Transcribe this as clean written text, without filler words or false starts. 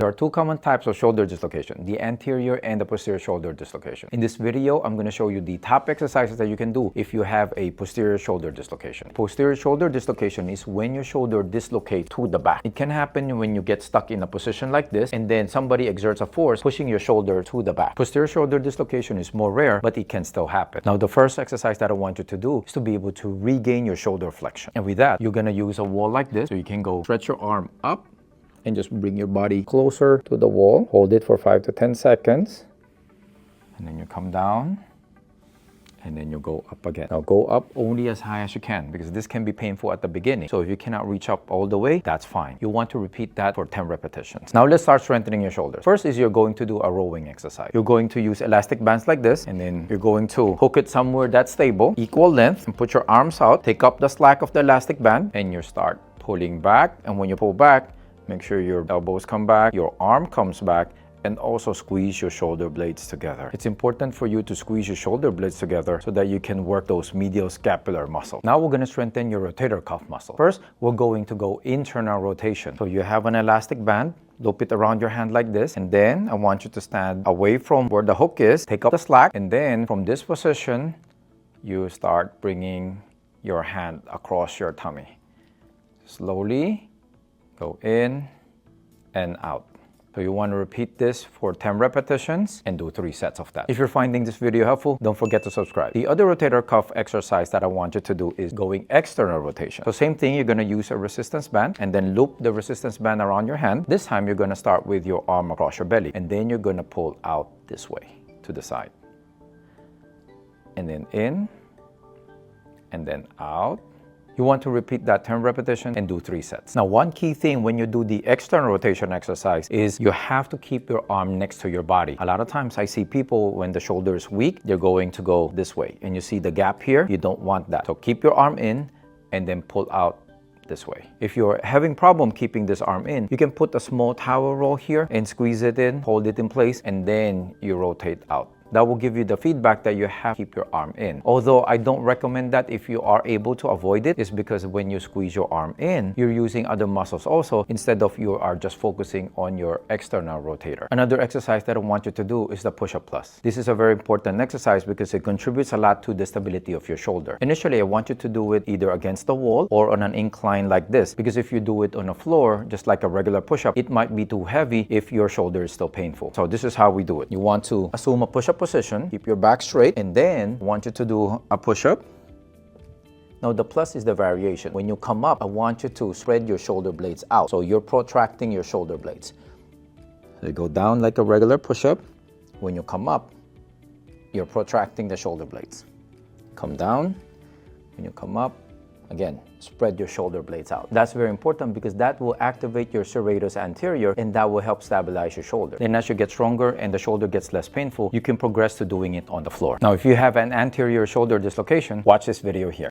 There are two common types of shoulder dislocation, the anterior and the posterior shoulder dislocation. In this video, I'm going to show you the top exercises that you can do if you have a posterior shoulder dislocation. Posterior shoulder dislocation is when your shoulder dislocates to the back. It can happen when you get stuck in a position like this and then somebody exerts a force pushing your shoulder to the back. Posterior shoulder dislocation is more rare, but it can still happen. Now, the first exercise that I want you to do is to be able to regain your shoulder flexion. And with that, you're going to use a wall like this. So you can go stretch your arm up and just bring your body closer to the wall. Hold it for 5 to 10 seconds. And then you come down. And then you go up again. Now go up only as high as you can because this can be painful at the beginning. So if you cannot reach up all the way, that's fine. You want to repeat that for 10 repetitions. Now let's start strengthening your shoulders. First is you're going to do a rowing exercise. You're going to use elastic bands like this, and then you're going to hook it somewhere that's stable, equal length, and put your arms out. Take up the slack of the elastic band, and you start pulling back. And when you pull back, make sure your elbows come back, your arm comes back, and also squeeze your shoulder blades together. It's important for you to squeeze your shoulder blades together so that you can work those medial scapular muscles. Now we're going to strengthen your rotator cuff muscle. First, we're going to go internal rotation. So you have an elastic band, loop it around your hand like this, and then I want you to stand away from where the hook is, take up the slack, and then from this position, you start bringing your hand across your tummy. Slowly go in and out. So you want to repeat this for 10 repetitions and do 3 sets of that. If you're finding this video helpful, don't forget to subscribe. The other rotator cuff exercise that I want you to do is going external rotation. So same thing, you're going to use a resistance band and then loop the resistance band around your hand. This time you're going to start with your arm across your belly, and then you're going to pull out this way to the side. And then in, and then out. You want to repeat that 10 repetitions and do 3 sets. Now, one key thing when you do the external rotation exercise is you have to keep your arm next to your body. A lot of times I see people when the shoulder is weak, they're going to go this way. And you see the gap here, you don't want that. So keep your arm in and then pull out this way. If you're having problem keeping this arm in, you can put a small towel roll here and squeeze it in, hold it in place, and then you rotate out. That will give you the feedback that you have to keep your arm in. Although I don't recommend that if you are able to avoid it, is because when you squeeze your arm in, you're using other muscles also instead of you are just focusing on your external rotator. Another exercise that I want you to do is the push-up plus. This is a very important exercise because it contributes a lot to the stability of your shoulder. Initially, I want you to do it either against the wall or on an incline like this, because if you do it on a floor, just like a regular push-up, it might be too heavy if your shoulder is still painful. So this is how we do it. You want to assume a push-up position, keep your back straight, and then I want you to do a push-up. Now the plus is the variation. When you come up, I want you to spread your shoulder blades out. So you're protracting your shoulder blades. So you go down like a regular push-up. When you come up, you're protracting the shoulder blades. Come down. When you come up, again, spread your shoulder blades out. That's very important because that will activate your serratus anterior and that will help stabilize your shoulder. Then as you get stronger and the shoulder gets less painful, you can progress to doing it on the floor. Now, if you have an anterior shoulder dislocation, watch this video here.